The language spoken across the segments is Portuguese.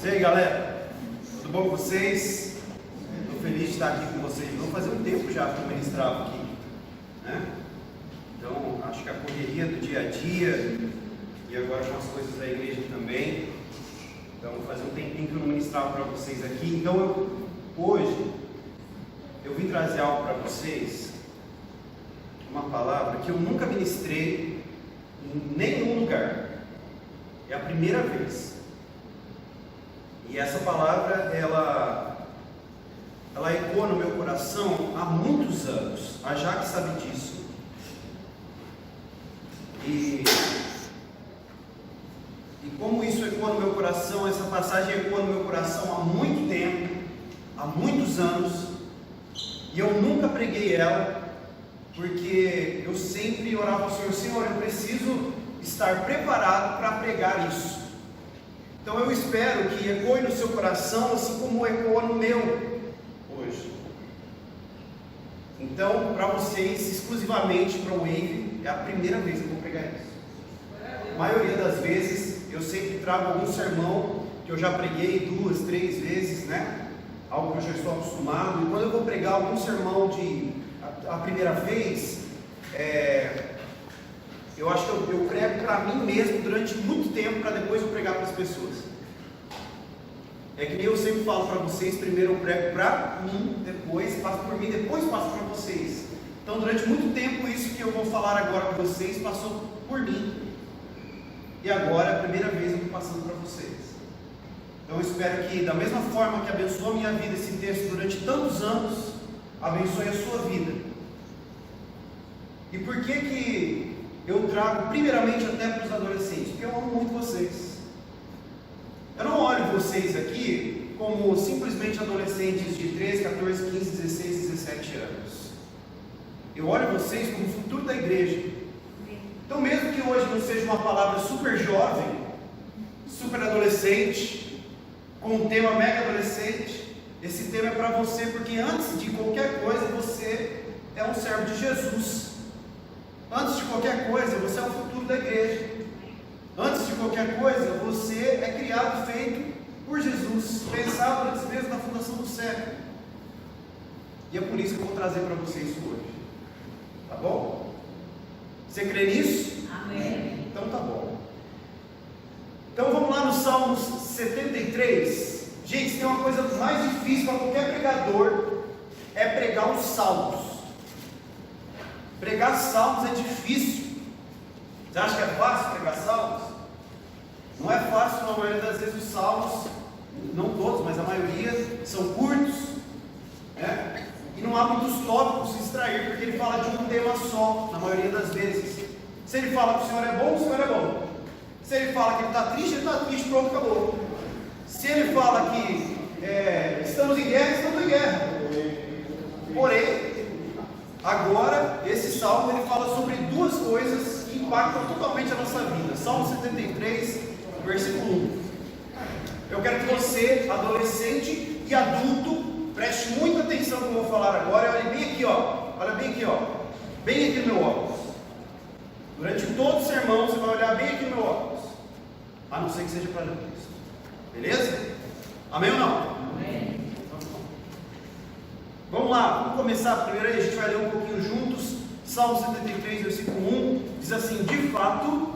E aí, galera, tudo bom com vocês? Estou feliz de estar aqui com vocês. Vamos fazer um tempo já que eu ministrava aqui, né? Então, acho que a correria do dia a dia e agora com as coisas da igreja também. Então, vou fazer um tempinho que eu não ministrava para vocês aqui. Então, hoje eu vim trazer algo para vocês, uma palavra que eu nunca ministrei em nenhum lugar. É a primeira vez. E essa palavra, ela ecoa no meu coração há muitos anos. A Jaque sabe disso. E como isso ecoa no meu coração, essa passagem ecoa no meu coração há muito tempo, há muitos anos, e eu nunca preguei ela, porque eu sempre orava ao Senhor: Senhor, eu preciso estar preparado para pregar isso. Então eu espero que ecoe no seu coração, assim como ecoa no meu hoje. Então, para vocês, exclusivamente para o Wave, é a primeira vez que eu vou pregar isso. A maioria das vezes, eu sempre trago algum sermão que eu já preguei 2, 3 vezes, né? Algo que eu já estou acostumado. E quando eu vou pregar algum sermão a primeira vez, eu acho que eu prego para mim mesmo durante muito tempo, para depois eu pregar para as pessoas. É que nem eu sempre falo para vocês: primeiro eu prego para mim, depois passo por mim, depois passo para vocês. Então, durante muito tempo, isso que eu vou falar agora para vocês passou por mim. E agora é a primeira vez que eu estou passando para vocês. Então, eu espero que, da mesma forma que abençoou a minha vida esse texto durante tantos anos, abençoe a sua vida. E por que eu trago primeiramente até para os adolescentes? Porque eu amo muito vocês. Eu não olho vocês aqui como simplesmente adolescentes de 13, 14, 15, 16, 17 anos. Eu olho vocês como o futuro da igreja. Então, mesmo que hoje não seja uma palavra super jovem, super adolescente, com um tema mega adolescente, esse tema é para você, porque antes de qualquer coisa você é um servo de Jesus. Antes de qualquer coisa, você é o futuro da igreja. Antes de qualquer coisa, você é criado, feito por Jesus, pensado antes mesmo da fundação do século. E é por isso que eu vou trazer para vocês isso hoje. Tá bom? Você crê nisso? Amém. Então tá bom. Então vamos lá no Salmos 73. Gente, se tem uma coisa mais difícil para qualquer pregador, é pregar os salmos. Pregar salmos é difícil. Você acha que é fácil pregar salmos? Não é fácil. Na maioria das vezes os salmos, não todos, mas a maioria, são curtos, né? E não há muitos tópicos se extrair, porque ele fala de um tema só, na maioria das vezes. Se ele fala que o Senhor é bom, o Senhor é bom. Se ele fala que ele está triste, pronto, acabou. Se ele fala que estamos em guerra. Porém, agora, esse salmo ele fala sobre duas coisas que impactam totalmente a nossa vida. Salmo 73, versículo 1. Eu quero que você, adolescente e adulto, preste muita atenção no que eu vou falar agora. Olha bem aqui, ó. Bem aqui no meu óculos. Durante todo o sermão, você vai olhar bem aqui no meu óculos. A não ser que seja para ler isso. Beleza? Amém ou não? Amém. Vamos lá, vamos começar primeiro aí, a gente vai ler um pouquinho juntos. Salmo 73, versículo 1, diz assim: de fato,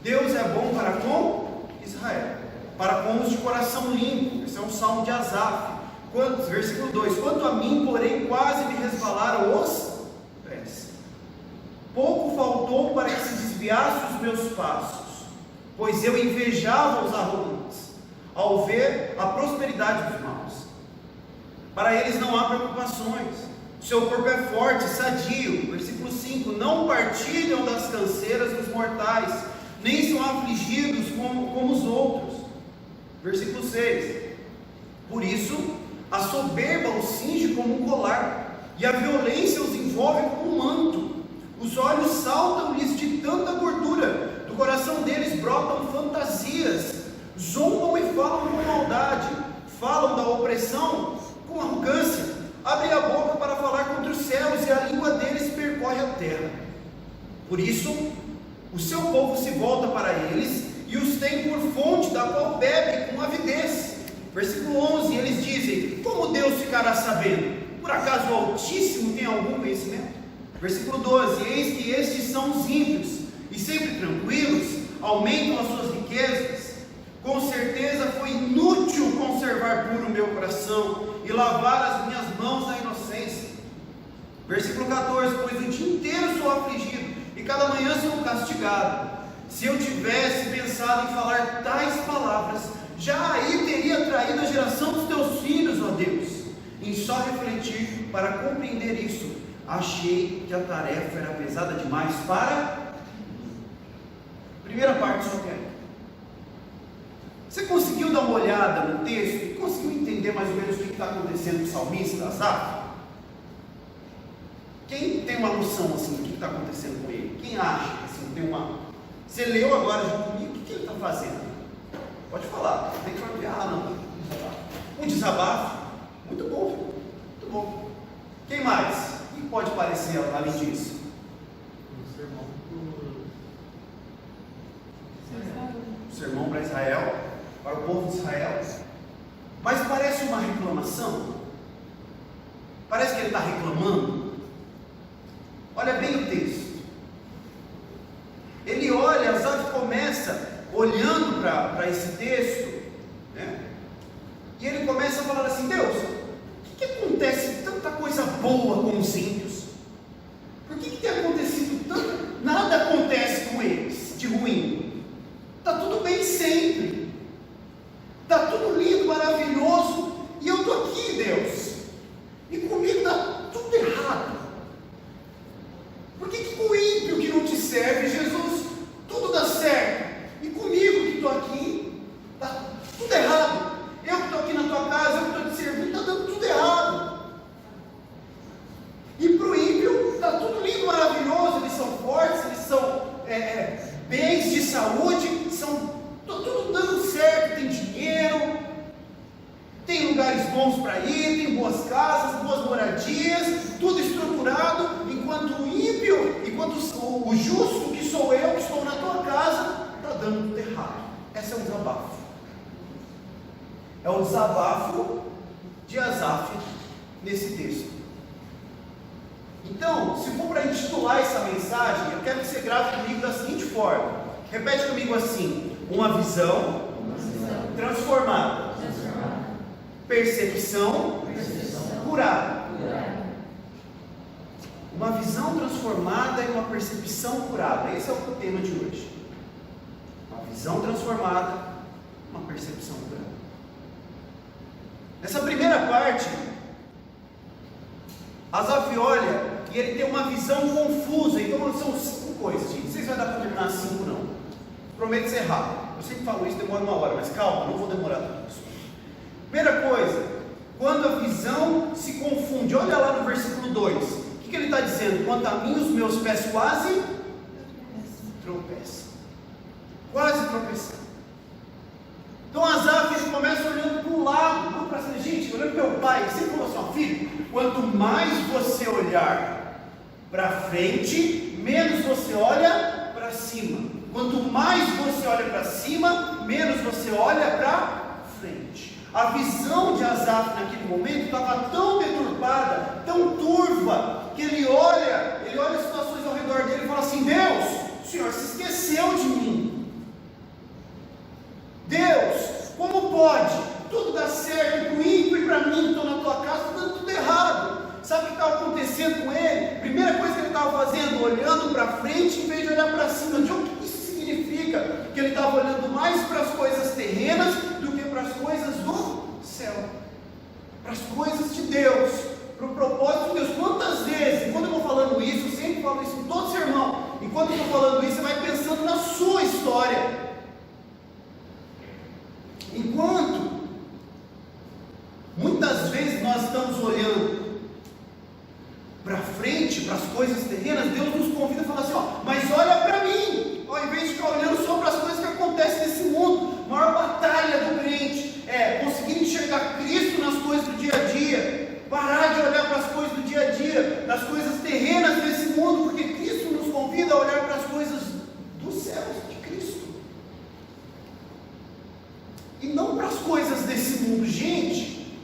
Deus é bom para com Israel, para com os de coração limpo. Esse é um salmo de Asaf. Versículo 2: quanto a mim, porém, quase me resvalaram os pés. Pouco faltou para que se desviasse os meus passos, pois eu invejava os arrogantes, ao ver a prosperidade dos maus. Para eles não há preocupações, o seu corpo é forte, sadio. Versículo 5: não partilham das canseiras dos mortais, nem são afligidos como os outros. Versículo 6: por isso a soberba os cinge como um colar, e a violência os envolve como um manto. Os olhos saltam-lhes de tanta gordura, do coração deles brotam fantasias, zombam e falam com maldade, falam da opressão com arrogância, abrem a boca para falar contra os céus, e a língua deles percorre a terra. Por isso, o seu povo se volta para eles, e os tem por fonte da qual bebe com avidez. Versículo 11, eles dizem: como Deus ficará sabendo? Por acaso o Altíssimo tem algum conhecimento? Versículo 12, eis que estes são os ímpios, e sempre tranquilos, aumentam as suas riquezas. Com certeza foi inútil conservar puro o meu coração, e lavar as minhas mãos na inocência. Versículo 14, pois o dia inteiro sou afligido, e cada manhã sou castigado. Se eu tivesse pensado em falar tais palavras, já aí teria traído a geração dos teus filhos, ó Deus. Em só refletir para compreender isso, achei que a tarefa era pesada demais para... Primeira parte só quero. Você conseguiu dar uma olhada no texto e conseguiu entender mais ou menos o que está acontecendo com o salmista, Asaf? Quem tem uma noção assim do que está acontecendo com ele? Quem acha assim, tem uma... Você leu agora junto comigo, o que ele está fazendo? Pode falar, tem que falar, não. Um desabafo, muito bom, muito bom. Quem mais? O que pode parecer além disso? Um sermão para Israel, para o povo de Israel. Mas parece uma reclamação. Parece que ele está reclamando. Olha bem o texto. Ele olha, Asaf começa olhando para esse texto, né? E ele começa a falar assim: Deus, por que acontece tanta coisa boa com os ímpios? Por que tem acontecido tanto? Nada acontece com eles de ruim. Está tudo bem sempre. Está tudo lindo, maravilhoso. E eu estou aqui, Deus. E comigo está tudo errado. Por que com o ímpio que não te serve, Jesus, tudo dá certo? E comigo que estou aqui, está tudo errado. Eu que estou aqui na tua casa, eu que estou te servindo, está dando tudo errado. E para o ímpio está tudo lindo, maravilhoso. Eles são fortes, eles são bens de saúde, está tudo dando certo, tem dinheiro, tem lugares bons para ir, tem boas casas, boas moradias, tudo estruturado, enquanto o ímpio, enquanto o justo, que sou eu, que estou na tua casa, está dando tudo errado. Esse é o desabafo. É o desabafo de Asaf nesse texto. Então, se for para intitular essa mensagem, eu quero que você grave comigo da seguinte forma. Repete comigo assim: uma visão transformada. Percepção curada. Uma visão transformada e uma percepção curada. Esse é o tema de hoje. Uma visão transformada, uma percepção curada. Nessa primeira parte, Asaf olha e ele tem uma visão confusa. Então são 5 coisas, gente. Não sei se vai dar para terminar 5 não. Prometo ser rápido. Eu sempre falo isso, demora 1 hora, mas calma, não vou demorar tudo isso. Primeira coisa, quando a visão se confunde, olha lá no versículo 2, o que ele está dizendo? Quanto a mim, os meus pés quase tropeçam. Quase tropeçam. Então Asaf, ele começa olhando para o lado, não para cima. Gente, olhando para meu pai, ele sempre falou assim: ó, filho, quanto mais você olhar para frente, menos você olha para cima. Quanto mais você olha para cima, menos você olha para frente. A visão de Asaf naquele momento estava tão deturpada, tão turva, que ele olha as situações ao redor dele e fala assim: Deus, o Senhor se esqueceu de mim. Deus, como pode tudo dar certo para o ímpio e para mim, estou na tua casa, está dando tudo errado. Sabe o que estava acontecendo com ele? Primeira coisa que ele estava fazendo, olhando para frente em vez de olhar para cima. De onde isso significa? Que ele estava olhando mais para as coisas terrenas do que para as coisas do céu, para as coisas de Deus, para o propósito de Deus. Quantas vezes, enquanto eu vou falando isso, eu sempre falo isso em todo sermão, enquanto eu estou falando isso, você vai pensando na sua história. Enquanto muitas vezes nós estamos olhando para frente, para as coisas terrenas, Deus nos convida a falar assim: ó, mas olha para mim, ao invés de ficar olhando só para as coisas que acontecem nesse mundo. A maior batalha do crente é conseguir enxergar Cristo nas coisas do dia a dia, parar de olhar para as coisas do dia a dia, das coisas terrenas desse mundo, porque Cristo nos convida a olhar para as coisas dos céus, de Cristo. e não para as coisas desse mundo. Gente,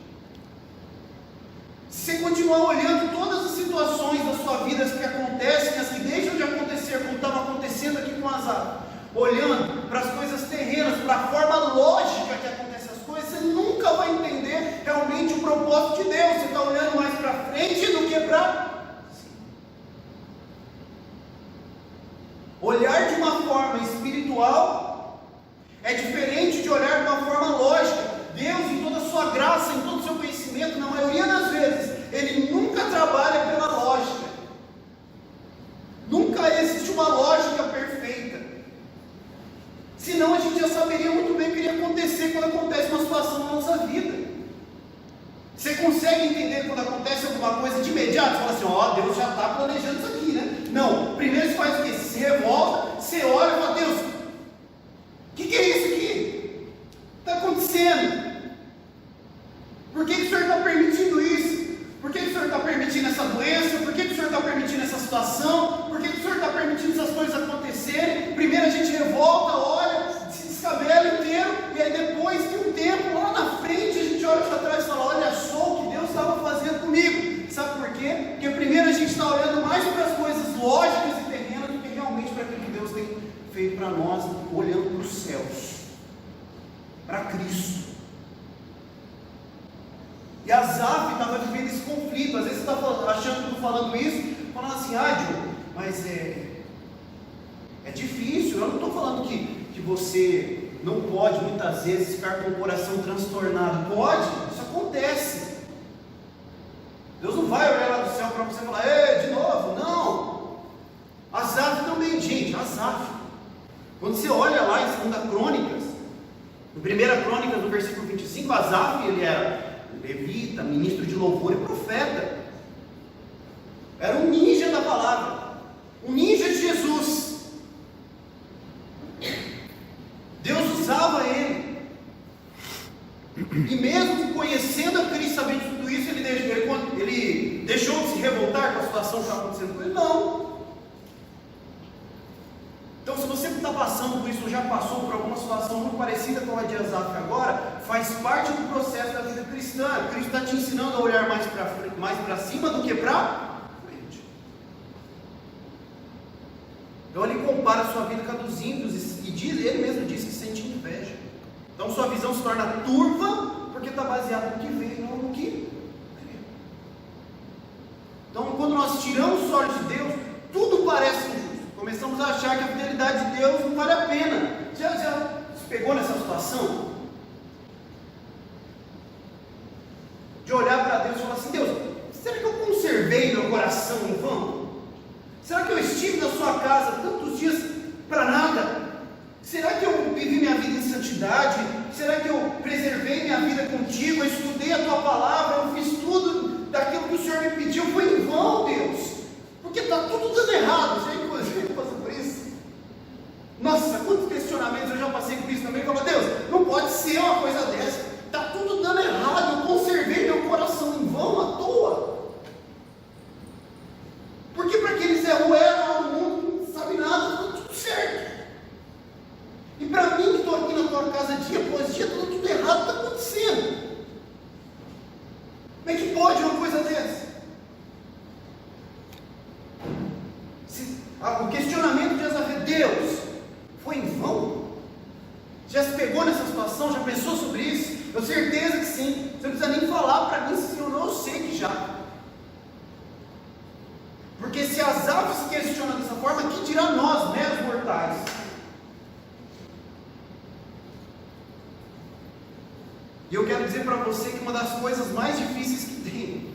se você continuar olhando todas as situações da sua vida que acontecem, as que deixam de acontecer, como estava acontecendo aqui com Asaf, olhando para as coisas terrenas, para a forma lógica que acontecem as coisas, você nunca vai entender realmente o propósito de Deus. Você está olhando mais para frente do que para cima. Olhar de uma forma espiritual é diferente de olhar de uma forma lógica. Deus, em toda a sua graça, em todo o seu conhecimento, na maioria das vezes, Ele nunca trabalha pela lógica. Nunca existe uma lógica perfeita. Senão a gente já saberia muito bem o que iria acontecer quando acontece uma situação na nossa vida. Você consegue entender quando acontece alguma coisa de imediato? Você fala assim, ó, Deus já está planejando isso aqui, né? Não, primeiro você faz o quê? Você se revolta, você olha e fala, Deus, o que é isso aqui? Está acontecendo? Por que o Senhor está permitindo isso? Por que o Senhor está permitindo essa doença? Por que o Senhor está permitindo essa situação? Por que o Senhor está permitindo essas coisas acontecerem? Primeiro a gente revolta, olha, se descabela inteiro, e aí depois de um tempo, lá na frente, a gente olha para trás e fala, olha só o que Deus estava fazendo comigo. Sabe por quê? Porque primeiro a gente está olhando mais para as coisas lógicas e terrenas do que realmente para aquilo que Deus tem feito para nós, olhando para os céus, para Cristo. E Asaf estava vivendo esse conflito. Às vezes você está achando que eu estou falando isso, falando assim, Diogo, mas é difícil. Eu não estou falando que você não pode muitas vezes ficar com o coração transtornado. Pode, isso acontece. Deus não vai olhar lá do céu para você e falar, de novo, não. Asaf também, gente, Asaf. Quando você olha lá em 2 Crônicas, em 1 Crônicas, no versículo 25, Asaf, ele era levita, ministro de louvor e profeta. Era um ninja da palavra, um ninja de Jesus. Deus usava ele. E mesmo conhecendo a Cristo, sabendo de tudo isso, ele deixou de se revoltar com a situação que estava acontecendo com ele? Não. Então, se você está passando por isso, ou já passou por alguma situação muito parecida com a de Asaf agora, faz parte do processo da vida cristã. Cristo está te ensinando a olhar mais para cima do que para frente. Então, ele compara a sua vida com a dos ímpios e ele mesmo diz que sente inveja. Então, sua visão se torna turva porque está baseada no que vê e não no que crê. Então, quando nós tiramos os olhos de Deus, tudo parece injusto. Começamos a achar que a fidelidade de Deus não vale a pena. Já se pegou nessa situação? De olhar para Deus e falar assim, Deus, será que eu conservei meu coração em vão? Será que eu estive na sua casa tantos dias para nada? Será que eu vivi minha vida em santidade? Será que eu preservei minha vida contigo? Eu estudei a tua palavra, eu fiz tudo daquilo que o Senhor me pediu, foi em vão, Deus? Porque está tudo dando errado. Você inclusive passou por isso? Nossa, quantos questionamentos eu já passei com isso também. Eu falo, Deus, não pode ser uma coisa dessa. Está tudo dando errado. Eu conservei meu coração em vão, à toa. Porque para aqueles erram no mundo, não sabe nada, está tudo certo. E para mim que estou aqui na tua casa dia após dia, está tudo errado, está acontecendo. Como é que pode uma coisa dessa? O questionamento de Asaf, Deus, foi em vão? Já se pegou nessa situação? Já pensou sobre isso? Eu tenho certeza que sim. Você não precisa nem falar para mim, se eu não sei que já. Porque se Asaf se questiona dessa forma, que dirá nós, meros mortais? E eu quero dizer para você que uma das coisas mais difíceis que tem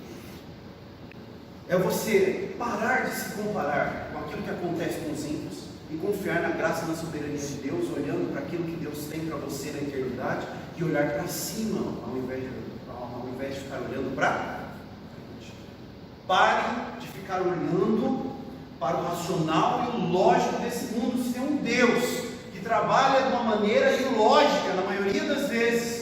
é você parar de se comparar com aquilo que acontece com os ímpios e confiar na graça e na soberania de Deus, olhando para aquilo que Deus tem para você na eternidade e olhar para cima ao invés de ficar olhando para frente. Pare de ficar olhando para o racional e o lógico desse mundo. Se tem um Deus que trabalha de uma maneira ilógica, na maioria das vezes,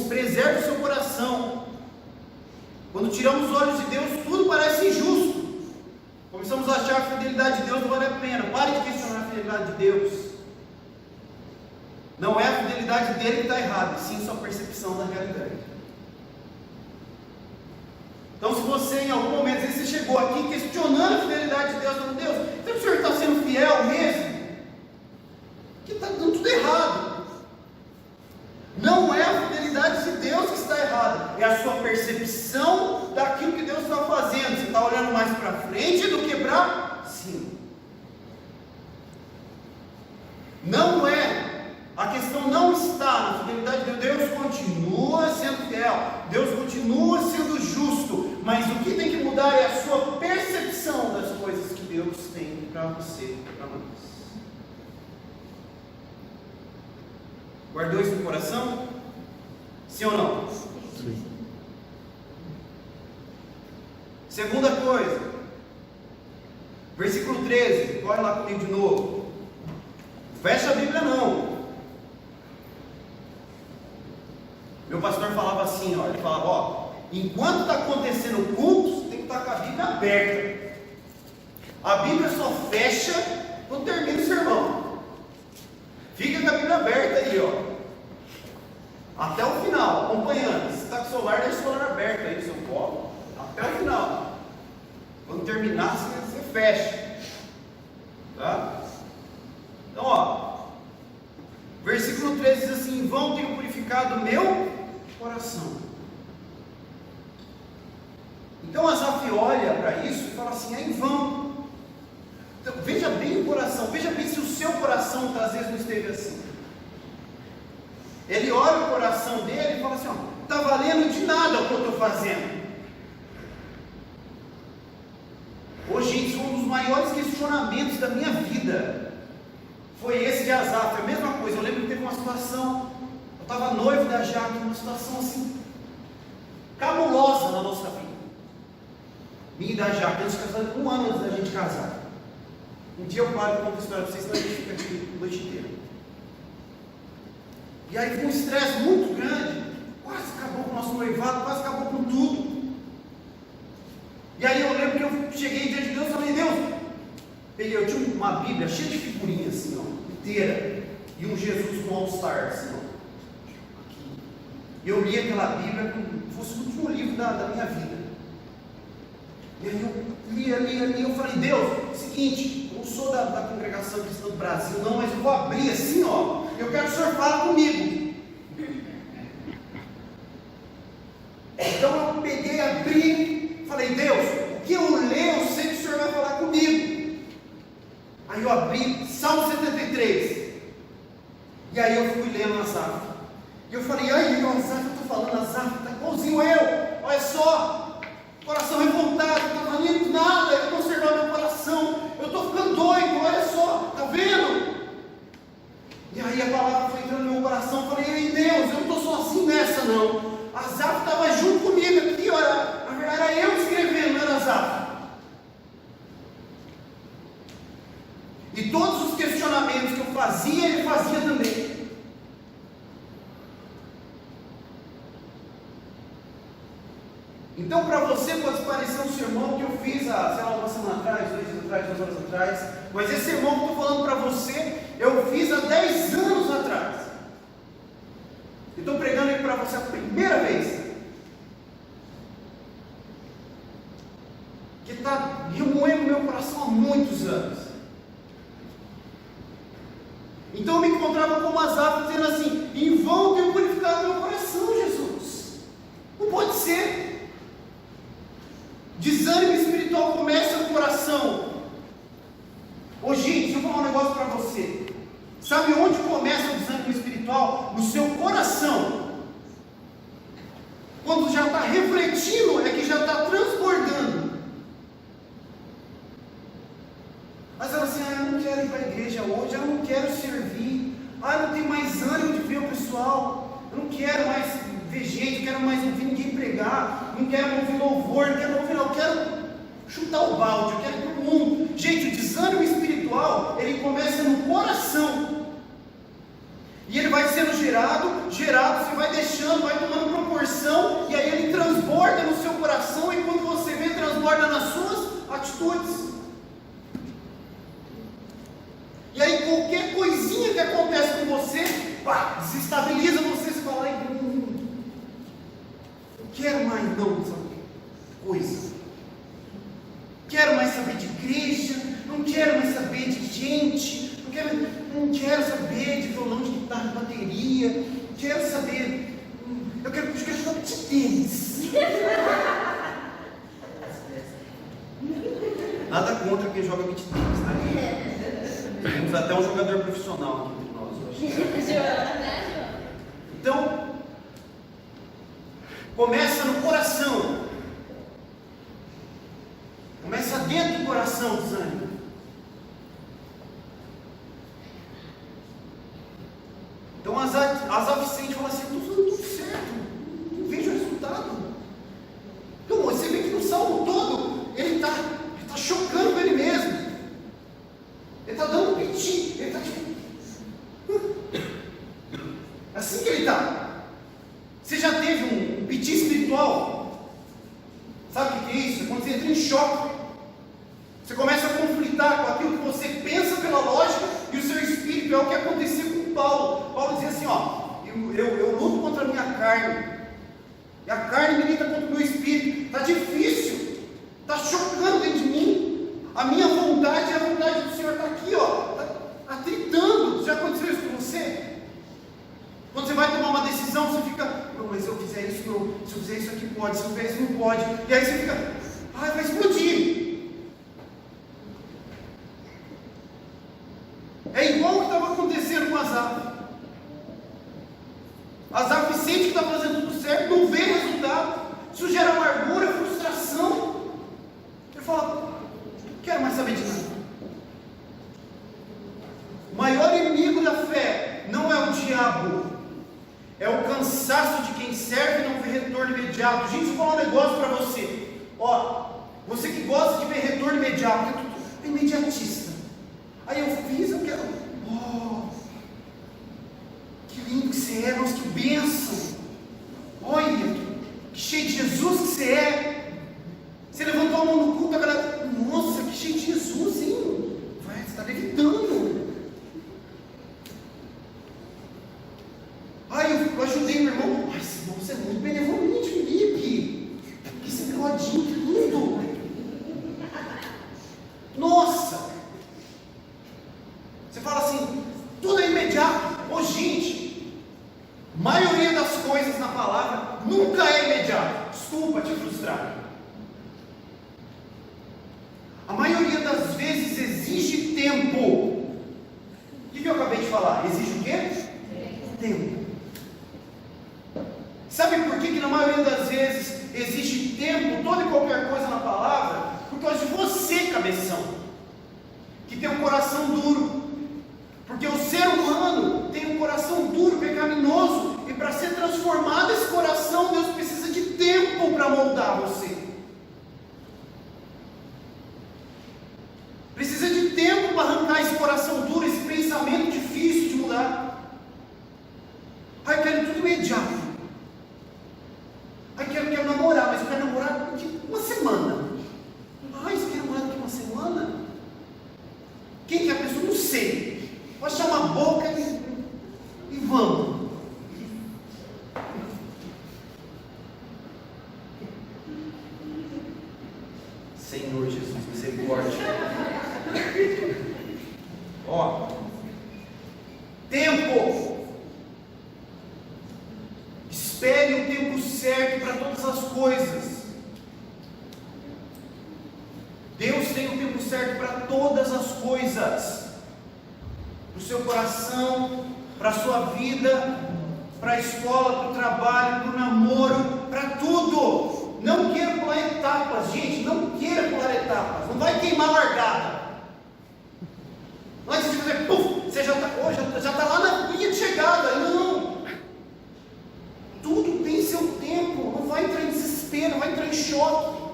preserve o seu coração. Quando tiramos os olhos de Deus, tudo parece injusto. Começamos a achar que a fidelidade de Deus não vale a pena. Pare de questionar a fidelidade de Deus. Não é a fidelidade dele que está errada, e sim sua percepção da realidade. Então, se você em algum momento, às vezes você chegou aqui questionando a fidelidade de Deus, falando: Deus, será que o Senhor está sendo fiel mesmo? Que está dando tudo errado. Não é a fidelidade de Deus que está errada, é a sua percepção daquilo que Deus está fazendo. Você está olhando mais para frente do que para cima. Não é. A questão não está na fidelidade de Deus. Deus continua sendo fiel, Deus continua sendo justo, mas o que tem que mudar é a sua percepção das coisas que Deus tem para você e para nós. Guardou isso no coração? Sim ou não? Sim. Segunda coisa, versículo 13, corre lá comigo de novo. Fecha a Bíblia não. Meu pastor falava assim, ó, ele falava: ó, enquanto está acontecendo o culto, você tem que estar com a Bíblia aberta. A Bíblia só fecha quando termina o sermão. Fica com a Bíblia aberta aí, ó, até o final, acompanhando. Se está com o celular, deixa o celular aberto aí no seu colo, até o final. Quando terminar, você fecha, tá? Então, ó, versículo 13 diz assim: em vão tenho purificado o meu coração. Então Asaf olha para isso e fala assim: é em vão. Então, veja bem o coração, veja bem se o seu coração às vezes não esteve assim. Ele olha o coração dele e fala assim: ó, está valendo de nada o que eu estou fazendo. Hoje, gente, um dos maiores questionamentos da minha vida foi esse de Asaf. É a mesma coisa. Eu lembro que teve uma situação, eu estava noivo da Jaque, uma situação assim cabulosa na nossa vida, minha e da Jaque, antes de casar, um ano antes da gente casar. Um dia eu paro e conto a história para vocês, senão a gente fica aqui a noite inteira. E aí foi um estresse muito grande, quase acabou com o nosso noivado, quase acabou com tudo. E aí eu lembro que eu cheguei diante de Deus e falei: Deus, eu tinha uma Bíblia cheia de figurinhas assim, ó, inteira, e um Jesus com All-Star assim, ó, aqui. E eu li aquela Bíblia como se fosse o último livro da minha vida. E aí eu li, eu falei: Deus, seguinte, eu não sou da congregação cristã do Brasil não, mas eu vou abrir assim, ó, eu quero que o Senhor fale comigo. Então eu peguei, abri, falei: Deus, o que eu ler, eu sei que o Senhor vai falar comigo. Aí eu abri Salmo 73, e aí eu fui lendo Asaf, e eu falei: ai, o Asaf, eu estou falando, Asaf está igualzinho eu, olha só, coração revoltado, não está valendo nada, eu conservar meu coração, eu estou ficando doido, olha só, está vendo? E aí a palavra foi entrando no meu coração, eu falei: ei Deus, eu não estou sozinho nessa não. Asaf estava junto comigo aqui, olha, na verdade era eu escrevendo, não era Asaf. E todos os questionamentos que eu fazia, ele fazia também. Então, para você pode parecer um sermão que eu fiz há, sei lá, uma semana atrás, 2 dias atrás, 2 horas atrás, mas esse sermão que eu estou falando para você, eu fiz há 10 anos atrás. Eu estou pregando ele para você a primeira vez. Que está remoendo meu coração há muitos anos. Então eu me encontrava como Asaf dizendo assim: em vão tenho purificado meu coração, Jesus. Não pode ser. Desânimo espiritual começa no coração. Ô gente, deixa eu falar um negócio para você. Sabe onde começa o desânimo espiritual? No seu coração. Quando já está refletindo, é que já está transbordando. Mas ela assim: eu não quero ir para a igreja hoje, eu não quero servir, eu não tenho mais ânimo de ver o pessoal, eu não quero mais ver gente, eu quero mais ouvir ninguém pregar, não quero ouvir louvor, não quero ouvir, eu quero chutar o balde, eu quero ir para o mundo. Gente, o desânimo espiritual, ele começa no coração, e ele vai sendo gerado, você vai deixando, vai tomando proporção, e aí ele transborda no seu coração, e quando você vê, transborda nas suas atitudes. E aí qualquer coisinha que acontece com você, desestabiliza você, você fala, não quero mais não essa coisa, quero mais saber de igreja, não quero mais saber de gente, não quero saber de violão, de guitarra, de bateria, quero saber, eu quero jogar de tênis. Nada contra quem joga beach tênis, tá? Temos até um jogador profissional aqui entre nós hoje. Então, começa no coração. Começa dentro do coração o desânimo. Então Asaf sente e fala assim, estou fazendo tudo certo, não vejo resultado. Então você vê que no salmo todo, ele está chocando ele mesmo. Ele está dando piti, ele está tipo... assim que ele está. Você já teve um piti espiritual? Sabe o que é isso? É quando você entra em choque. Você começa a conflitar com aquilo que você pensa pela lógica e o seu espírito. É o que acontecia com Paulo. Paulo dizia assim, eu luto contra a minha carne. E a carne milita contra o meu espírito. Está difícil. Está chocando dentro de mim. A minha vontade e a vontade do Senhor está aqui, está atritando. Já aconteceu isso com você? Quando você vai tomar uma decisão, você fica, não, mas se eu fizer isso, não, se eu fizer isso aqui pode, se eu fizer isso não pode. E aí você fica, vai explodir. É igual o que estava acontecendo com Asaf. Asaf sente que está fazendo tudo certo, não vê resultado. Isso gera amargura, frustração. Ele fala, não quero mais saber de nada. O maior inimigo da fé não é o diabo, é o cansaço de quem serve e não vê retorno imediato. Gente, vou falar um negócio para você. Você que gosta de ver retorno imediato, é imediatista. Aí eu fiz, eu quero. Que lindo que você é, nossa, que bênção. Olha, que cheio de Jesus que você é. Você levantou a mão no culto, a galera, nossa, que cheio de Jesus, hein? Vai, você está levitando. Eu ajudei meu irmão. Mas irmão, você é muito benevolente, Felipe. Que esse bigodinho, que lindo. Nossa. Você fala assim, tudo é imediato. Gente, a maioria das coisas na palavra nunca é imediato. Desculpa te frustrar. A maioria das vezes exige tempo. O que eu acabei de falar? Exige o quê? Tempo. Sabe por que na maioria das vezes existe tempo, toda e qualquer coisa na palavra? Por causa de você, cabeção, que tem um coração duro. Porque o ser humano tem um coração duro, pecaminoso, e para ser transformado esse coração, Deus precisa de tempo para moldar você. Precisa de tempo para arrancar esse coração duro, esse pensamento difícil de mudar. Eu quero tudo imediato. Quero namorar, mas eu quero namorar daqui uma semana. Você quer namorar daqui uma semana? Quem que é a pessoa? Não sei. Vou achar uma boca e vamos. Senhor Jesus, misericórdia. Tempo. Espere o tempo certo para todas as coisas. Deus tem o tempo certo para todas as coisas. Para o seu coração, para a sua vida, para a escola, para o trabalho, para o namoro, para tudo. Não queira pular etapas, gente, não queira pular etapas. Não vai queimar a largada. Antes de fazer, você já está lá na linha de chegada. Não. Tudo tem seu tempo. Não vai entrar em desespero, não vai entrar em choque.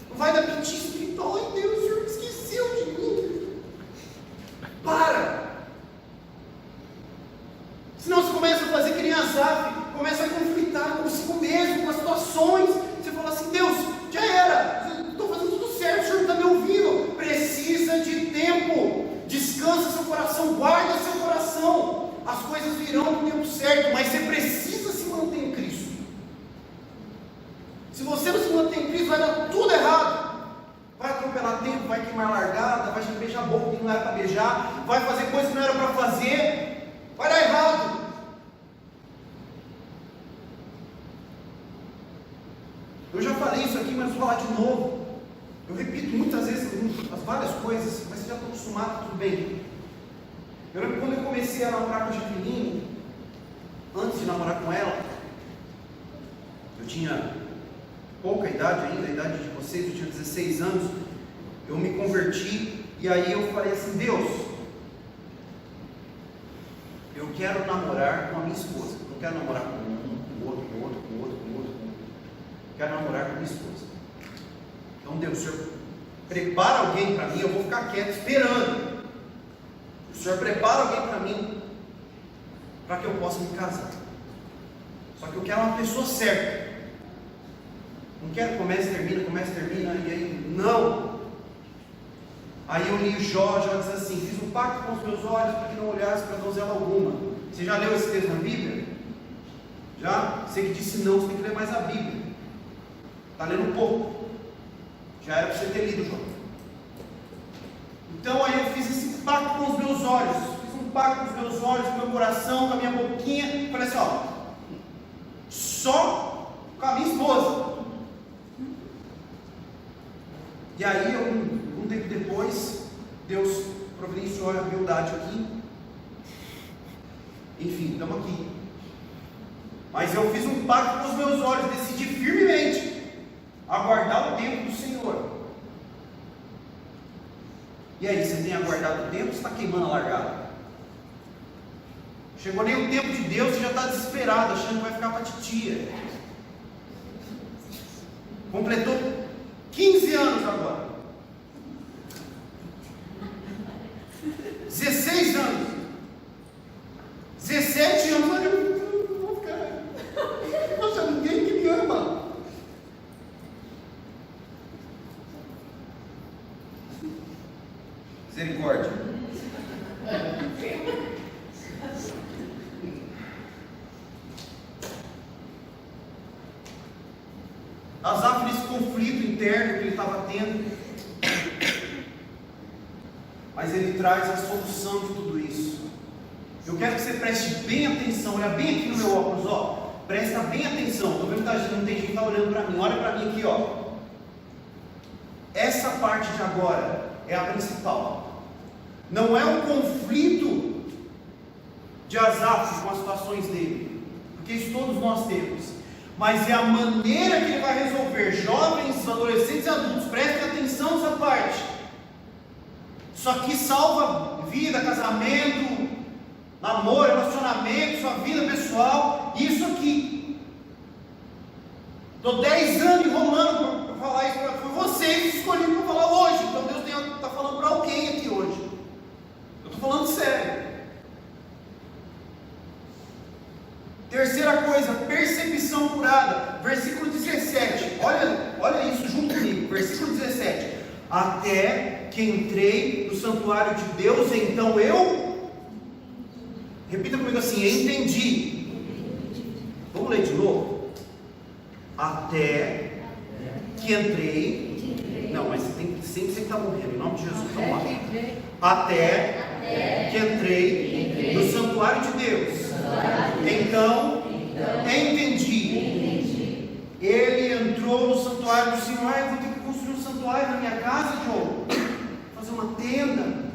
Não vai dar piti espiritual. Ai Deus, o Senhor esqueceu de mim. Para. Senão você começa a fazer que nem Asaf, começa a conflitar consigo mesmo, com as situações. Você fala assim, Deus, já era, estou fazendo tudo certo, o Senhor está me ouvindo. Precisa de tempo. Descansa seu coração, guarda seu coração. As coisas virão no tempo certo, mas você precisa se manter em Cristo. Se você não se manter em Cristo, vai dar tudo errado. Vai atropelar tempo, vai queimar largada, vai beijar a boca que não era para beijar, vai fazer coisas que não era para fazer, vai dar errado. Eu já falei isso aqui, mas vou falar de novo. Eu repito muitas vezes as várias coisas, mas você já está acostumado, tudo bem. Eu lembro quando eu comecei a namorar com a Jaqueline, antes de namorar com ela, eu tinha pouca idade ainda, a idade de vocês, eu tinha 16 anos, eu me converti, e aí eu falei assim, Deus, eu quero namorar com a minha esposa, não quero namorar com um, com outro, com outro, com outro, com outro, quero namorar com a minha esposa. Então Deus, o Senhor prepara alguém para mim, eu vou ficar quieto esperando. O Senhor prepara alguém para mim, para que eu possa me casar. Só que eu quero uma pessoa certa. Não quero comece e termina, e aí, não. Aí eu li Jó diz assim, fiz um pacto com os meus olhos para que não olhasse para donzela alguma. Você já leu esse texto na Bíblia? Já? Você que disse não, você tem que ler mais a Bíblia. Está lendo um pouco. Já era para você ter lido, Jó. Então aí eu fiz esse pacto com os meus olhos. Fiz um pacto com os meus olhos, com o meu coração, com a minha boquinha. Falei assim, ó, só com a minha esposa. E aí, um tempo depois, Deus providenciou a humildade aqui. Enfim, estamos aqui. Mas eu fiz um pacto com os meus olhos, decidi firmemente aguardar o tempo do Senhor. E aí, você tem aguardado o tempo ou você está queimando a largada? Chegou nem o tempo de Deus, você já está desesperado, achando que vai ficar para titia. Completou 15 anos agora. 16 anos. 17 anos. Eu vou ficar. Nossa, ninguém que me ama. Misericórdia. Asaf, nesse conflito interno que ele estava tendo, mas ele traz a solução de tudo isso. Eu quero que você preste bem atenção, olha bem aqui no meu óculos, ó. Presta bem atenção. Estou vendo que não tem gente que está olhando para mim. Olha para mim aqui, ó. Essa parte de agora é a principal. Não é um conflito de Asaf com as situações dele, porque isso todos nós temos. Mas é a maneira que ele vai resolver. Jovens, adolescentes e adultos, prestem atenção nessa parte. Isso aqui salva vida, casamento, namoro, relacionamento, sua vida pessoal. Isso aqui. Estou 10 anos enrolando para falar isso. Foi vocês que escolheram para falar hoje. Então Deus está falando para alguém aqui hoje. Eu estou falando sério. Terceira coisa, percepção curada. Versículo 17. Olha isso junto comigo. Versículo 17. Até que entrei no santuário de Deus, então eu. Repita comigo assim: entendi. Vamos ler de novo. Até que entrei. Não, mas você tem que sempre você que está morrendo. Em nome de Jesus. Vamos lá. Até que entrei no santuário de Deus. Então entendi. Ele entrou no santuário do Senhor. Eu vou ter que construir um santuário na minha casa, João. Fazer uma tenda.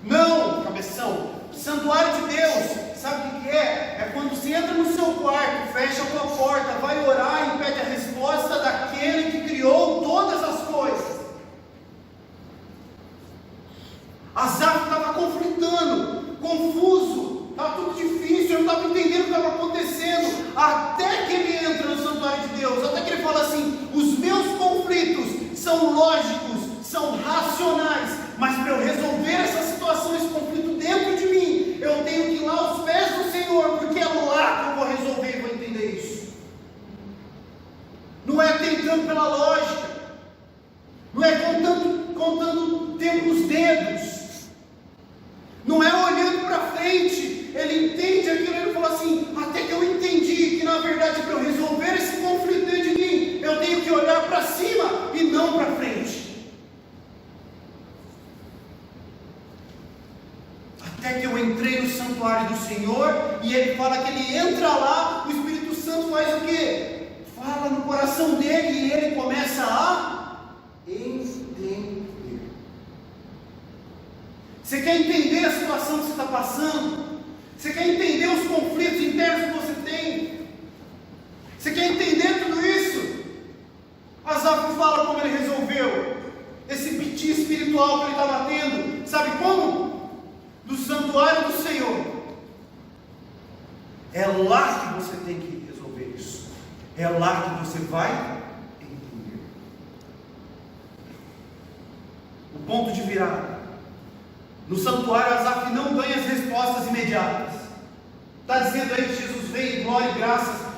Não, cabeção. Santuário de Deus, sabe o que é? É quando você entra no seu quarto, fecha a tua porta, vai orar e pede a resposta daquele que criou todas as coisas. Asaf estava conflitando, confuso, estava tudo difícil, eu não estava entendendo o que estava acontecendo, até que ele entra no santuário de Deus, até que ele fala assim: os meus conflitos são lógicos, são racionais, mas para eu resolver essa situação, esse conflito dentro de mim, eu tenho que ir lá aos pés do Senhor, porque é lá que eu vou resolver e vou entender isso. Não é tentando pela lógica, não é contando o tempo nos dedos, não é olhando para frente. Ele entende aquilo, ele fala na verdade, para eu resolver esse conflito dentro de mim, eu tenho que olhar para cima e não para frente. Até que eu entrei no santuário do Senhor, e ele fala que ele entra lá, o Espírito Santo faz o quê? Fala no coração dele, e ele começa a entender. Você quer entender a situação que você está passando? Você quer entender os conflitos internos que você tem? Você quer entender tudo isso? Asaf fala como ele resolveu esse piti espiritual que ele estava tendo. Sabe como? Do santuário do Senhor. É lá que você tem que resolver isso. É lá que você vai entender. O ponto de virada. No santuário, Asaf não ganha as respostas imediatas. Está dizendo aí que Jesus veio, glória e graças.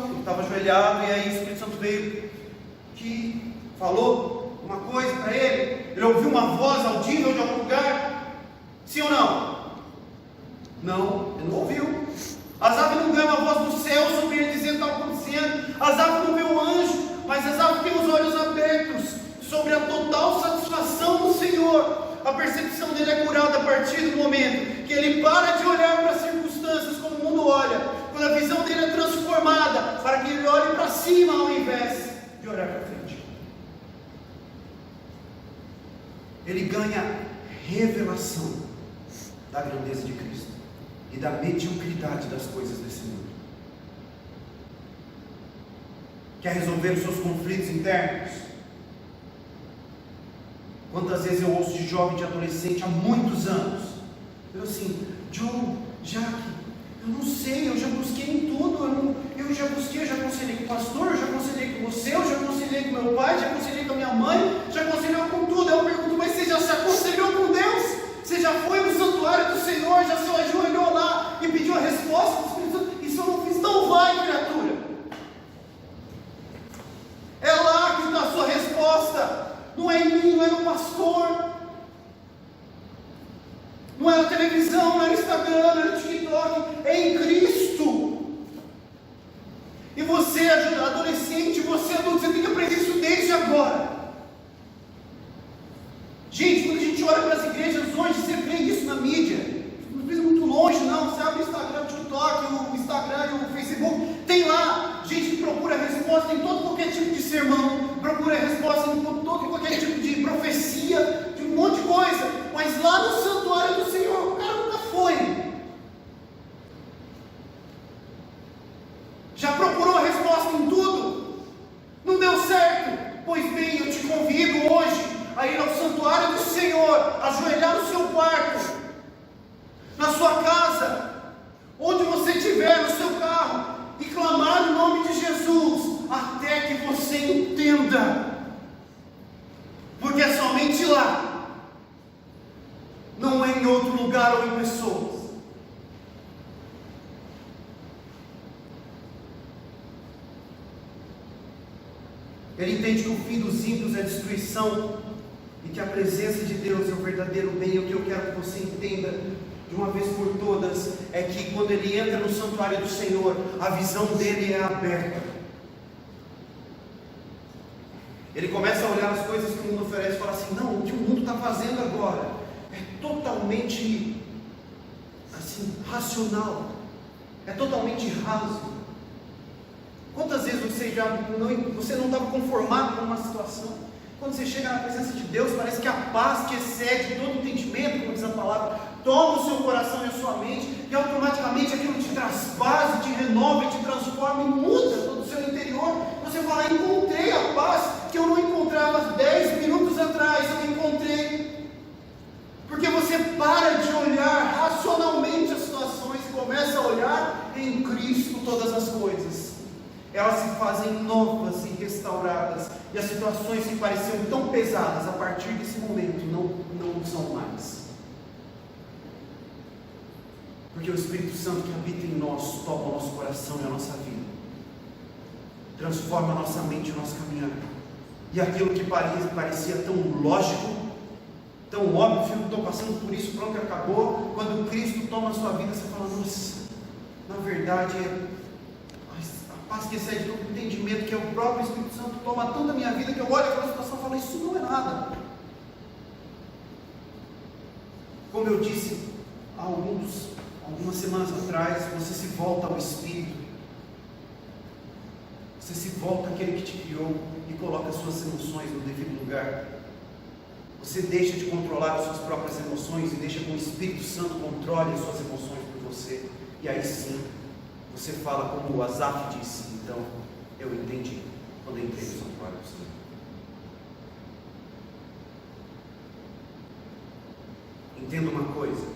Ele estava ajoelhado, e aí o Espírito Santo veio, que falou uma coisa para ele. Ele ouviu uma voz audível de algum lugar. Sim ou não? Não, ele não ouviu. Asaf não ganha uma voz do céu sobre ele dizendo o que estava acontecendo. Asaf não vê um anjo, mas Asaf tem os olhos abertos sobre a total satisfação do Senhor. A percepção dele é curada a partir do momento que ele para de olhar para as circunstâncias como o mundo olha, quando a visão dele é transformada para que ele olhe para cima ao invés de olhar para frente. Ele ganha revelação da grandeza de Cristo e da mediocridade das coisas desse mundo. Quer resolver os seus conflitos internos? Quantas vezes eu ouço de jovem, de adolescente há muitos anos, eu assim, Joe, Jaque, eu não sei, eu já busquei em tudo, eu já busquei, eu já aconselhei com o pastor, eu já aconselhei com você, eu já aconselhei com meu pai, já aconselhei com a minha mãe, já aconselhei com tudo. Eu pergunto, mas você já se aconselhou com Deus? Você já foi no santuário do Senhor, já se ajoelhou lá e pediu a resposta do Espírito Santo? Isso eu não fiz. Então vai, criatura. É lá que está a sua resposta. Não é em mim, não é no pastor, não é na televisão, não é no Instagram, não é no TikTok, é em Cristo. E você, adolescente, você adulto, você tem que aprender isso desde agora. Gente, quando a gente olha para as igrejas hoje, você vê isso na mídia, não precisa muito longe não, você abre o Instagram, o TikTok, o Instagram e o Facebook, tem lá gente que procura resposta em todo qualquer tipo de sermão, procura resposta em todo qualquer tipo de profecia, de um monte de coisa, mas lá no santuário do Senhor, o cara nunca foi. Já procurou a resposta em tudo? Não deu certo? Pois bem, eu te convido hoje a ir ao santuário do Senhor, ajoelhar no seu quarto, na sua casa, onde você estiver, no seu carro, e clamar no nome de Jesus, até que você entenda, porque é somente lá, não é em outro lugar ou em pessoas. Ele entende que o fim dos ímpios é destruição, e que a presença de Deus é o verdadeiro bem. E o que eu quero que você entenda de uma vez por todas é que quando ele entra no santuário do Senhor, a visão dele é aberta. Ele começa a olhar as coisas que o mundo oferece e fala assim: não, o que o mundo está fazendo agora é totalmente assim, racional, é totalmente raso. Quantas vezes você não estava conformado com uma situação? Quando você chega na presença de Deus, parece que a paz que excede todo entendimento, como diz a palavra, toma o seu coração e a sua mente, e automaticamente aquilo te traz paz, te renova, te transforma e muda todo o seu interior. Você fala: encontrei a paz que eu não encontrava 10 minutos atrás, eu encontrei. Porque você para de olhar racionalmente as situações e começa a olhar em Cristo todas as coisas. Elas se fazem novas e restauradas, e as situações que pareciam tão pesadas, a partir desse momento, não são mais. Porque o Espírito Santo que habita em nós, toma o nosso coração e a nossa vida, transforma a nossa mente e o nosso caminhar, e aquilo que parecia tão lógico, tão óbvio, estou passando por isso, pronto, acabou. Quando Cristo toma a sua vida, você fala: nossa, na verdade, é a paz que excede todo entendimento, que é o próprio Espírito Santo, toma tanto a minha vida que eu olho aquela situação e falo, isso não é nada. Como eu disse há algumas semanas atrás, você se volta ao Espírito, você se volta àquele que te criou e coloca as suas emoções no devido lugar. Você deixa de controlar as suas próprias emoções e deixa que o Espírito Santo controle as suas emoções por você. E aí sim, você fala como o Asaf disse, então, eu entendi quando eu entrei no santuário do Senhor. Entenda uma coisa,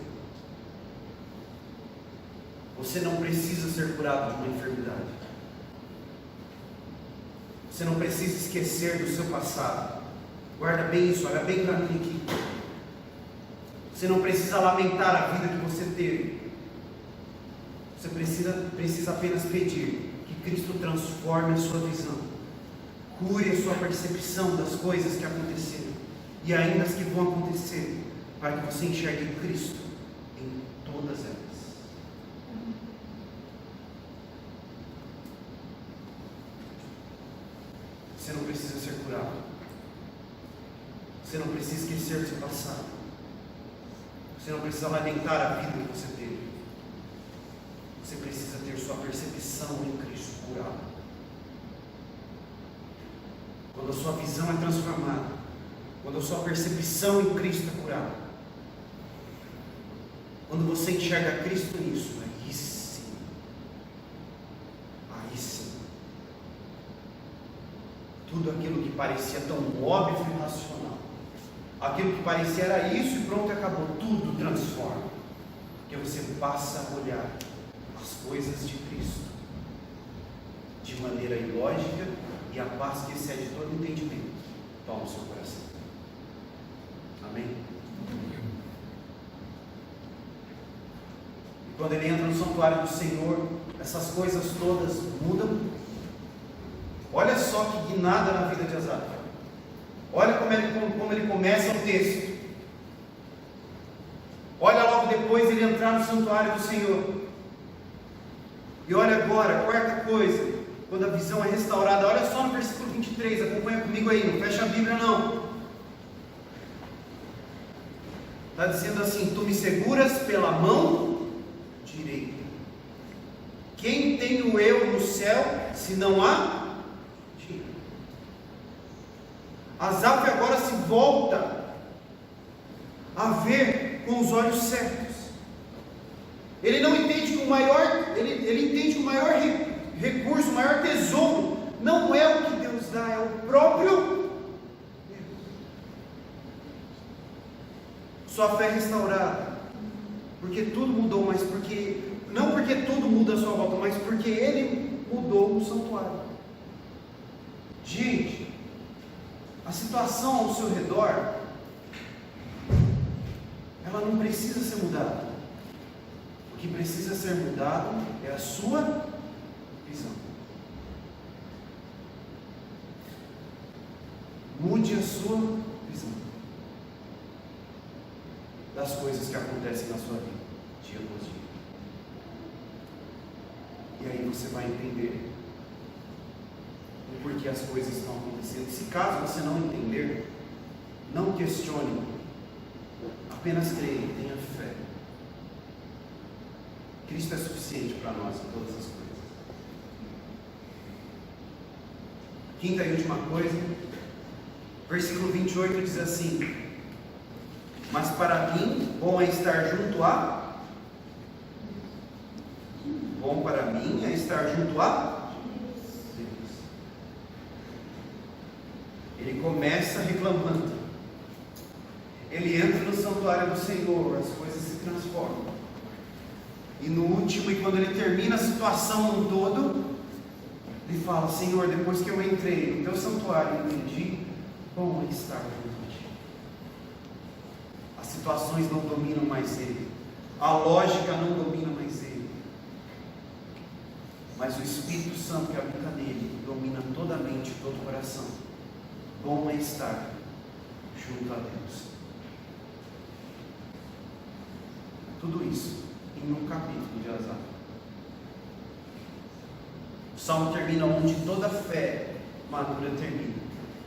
você não precisa ser curado de uma enfermidade. Você não precisa esquecer do seu passado. Guarda bem isso, olha bem para mim aqui. Você não precisa lamentar a vida que você teve. Você precisa apenas pedir que Cristo transforme a sua visão, cure a sua percepção das coisas que aconteceram e ainda as que vão acontecer, para que você enxergue Cristo em todas elas. Você não precisa ser curado. Você não precisa esquecer do seu passado. Você não precisa lamentar a vida que você teve. Você precisa ter sua percepção em Cristo curada. Quando a sua visão é transformada, quando a sua percepção em Cristo é curada, quando você enxerga Cristo nisso, aí sim, tudo aquilo que parecia tão óbvio e racional, aquilo que parecia era isso e pronto, acabou, tudo transforma, porque você passa a olhar as coisas de Cristo de maneira ilógica, e a paz que excede todo entendimento toma o seu coração. Amém? E quando ele entra no santuário do Senhor, essas coisas todas mudam. Olha só que guinada na vida de Asaf. Olha como ele começa o texto. Olha logo depois ele entrar no santuário do Senhor. E olha agora, quarta coisa, quando a visão é restaurada, olha só no versículo 23, acompanha comigo aí, não fecha a Bíblia não. Está dizendo assim: tu me seguras pela mão direita. Quem tenho eu no céu, se não há ti? Asaf agora se volta a ver com os olhos certos. Ele não entende que o maior, ele entende que o maior recurso, o maior tesouro, não é o que Deus dá, é o próprio Deus. Sua fé é restaurada, porque tudo mudou, mas não porque tudo muda à sua volta, mas porque Ele mudou o santuário. Gente, a situação ao seu redor, ela não precisa ser mudada. O que precisa ser mudado é a sua visão. Mude a sua visão das coisas que acontecem na sua vida, dia após dia. E aí você vai entender o porquê as coisas estão acontecendo. Se caso você não entender, não questione, apenas creia, tenha fé. Cristo é suficiente para nós em todas as coisas. Quinta e última coisa, versículo 28 diz assim: mas para mim, bom é estar junto a Deus. Ele começa reclamando, ele entra no santuário do Senhor, as coisas se transformam. E no último, e quando ele termina a situação no todo, ele fala: Senhor, depois que eu entrei no teu santuário e entendi, bom é estar junto a ti. As situações não dominam mais ele, a lógica não domina mais ele, mas o Espírito Santo que habita nele domina toda a mente, todo o coração. Bom é estar junto a Deus. Tudo isso em um capítulo de Asaf. O salmo termina onde toda fé madura termina,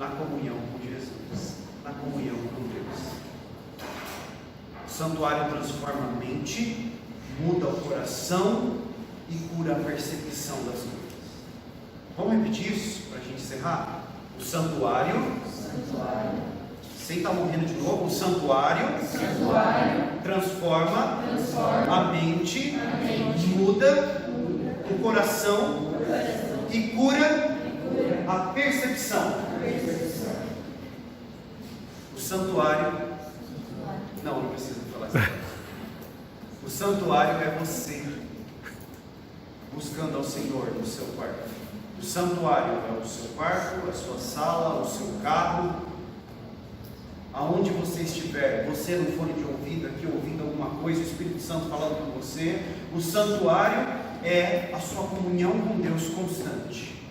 na comunhão com Jesus, na comunhão com Deus. O santuário transforma a mente, muda o coração e cura a percepção das coisas. Vamos repetir isso para a gente encerrar? O santuário, sem estar morrendo de novo, o santuário transforma a mente, muda o coração e cura a percepção. O santuário, não precisa falar isso. O santuário é você buscando ao Senhor no seu quarto. O santuário é o seu quarto, a sua sala, o seu carro, aonde você estiver, você no fone de ouvido aqui ouvindo alguma coisa, o Espírito Santo falando com você. O santuário é a sua comunhão com Deus constante.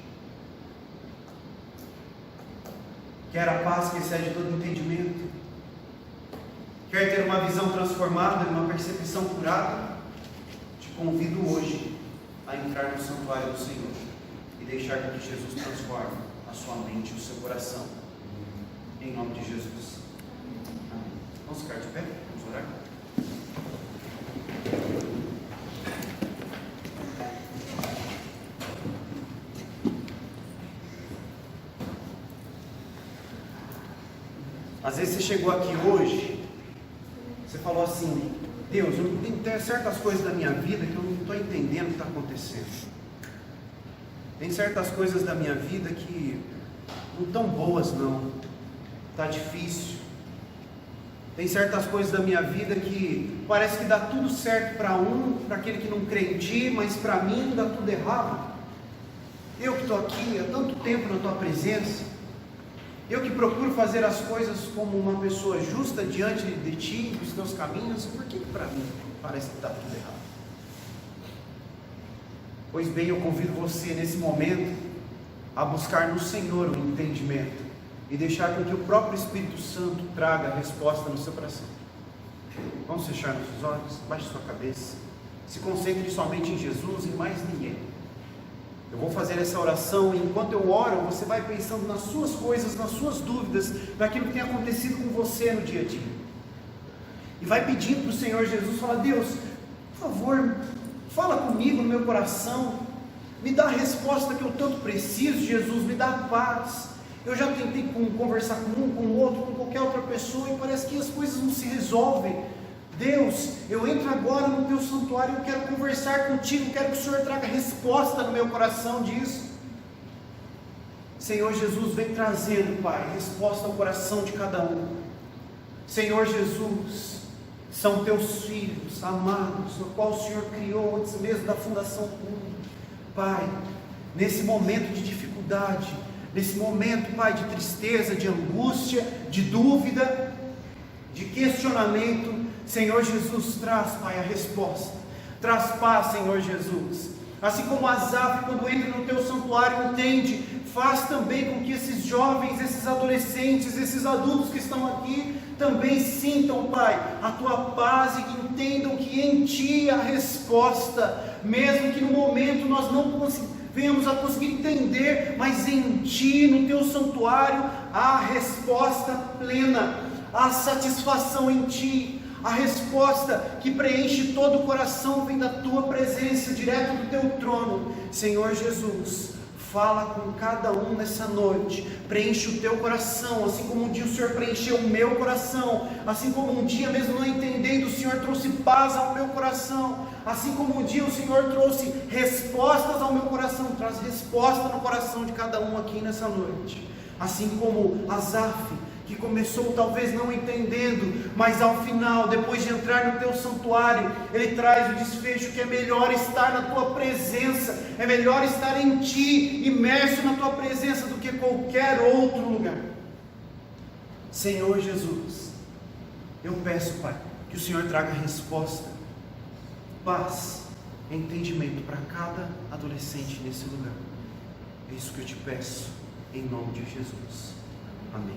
Quer a paz que excede todo entendimento? Quer ter uma visão transformada, uma percepção curada? Te convido hoje a entrar no santuário do Senhor e deixar que Jesus transforme a sua mente e o seu coração. Em nome de Jesus. Amém. Vamos ficar de pé? Vamos orar? Às vezes você chegou aqui hoje, você falou assim: Deus, tem certas coisas da minha vida que eu não estou entendendo o que está acontecendo. Tem certas coisas da minha vida que não estão boas não, está difícil. Tem certas coisas da minha vida que parece que dá tudo certo para para aquele que não crê em Ti, mas para mim dá tudo errado. Eu que estou aqui há tanto tempo na Tua presença, eu que procuro fazer as coisas como uma pessoa justa diante de Ti, dos Teus caminhos, por que para mim parece que está tudo errado? Pois bem, eu convido você nesse momento a buscar no Senhor o entendimento e deixar com que o próprio Espírito Santo traga a resposta no seu coração. Vamos fechar nossos olhos, baixe sua cabeça, se concentre somente em Jesus e em mais ninguém. Eu vou fazer essa oração e enquanto eu oro, você vai pensando nas suas coisas, nas suas dúvidas, naquilo que tem acontecido com você no dia a dia. E vai pedindo para o Senhor Jesus, fala: Deus, por favor, fala comigo no meu coração, me dá a resposta que eu tanto preciso, Jesus, me dá paz. Eu já tentei conversar com um, com o outro, com qualquer outra pessoa e parece que as coisas não se resolvem. Deus, eu entro agora no teu santuário, eu quero conversar contigo, quero que o Senhor traga resposta no meu coração disso. Senhor Jesus, vem trazendo, Pai, resposta ao coração de cada um. Senhor Jesus, são teus filhos amados, o qual o Senhor criou antes mesmo da fundação do mundo. Pai, nesse momento de dificuldade, nesse momento, Pai, de tristeza, de angústia, de dúvida, de questionamento, Senhor Jesus, traz, Pai, a resposta, traz paz, Senhor Jesus. Assim como Asaf, quando entra no teu santuário, entende, faz também com que esses jovens, esses adolescentes, esses adultos que estão aqui, também sintam, Pai, a tua paz e que entendam que em Ti há resposta, mesmo que no momento nós não venhamos a conseguir entender, mas em Ti, no Teu santuário, há resposta plena, há satisfação em Ti. A resposta que preenche todo o coração vem da Tua presença, direto do Teu trono. Senhor Jesus, fala com cada um nessa noite, preenche o teu coração, assim como um dia o Senhor preencheu o meu coração, assim como um dia mesmo não entendendo, o Senhor trouxe paz ao meu coração, assim como um dia o Senhor trouxe respostas ao meu coração, traz resposta no coração de cada um aqui nessa noite, assim como Asaf, que começou talvez não entendendo, mas ao final, depois de entrar no teu santuário, ele traz o desfecho que é melhor estar na tua presença, é melhor estar em ti, imerso na tua presença do que qualquer outro lugar. Senhor Jesus, eu peço, Pai, que o Senhor traga resposta, paz, entendimento para cada adolescente nesse lugar. É isso que eu te peço, em nome de Jesus. Amém.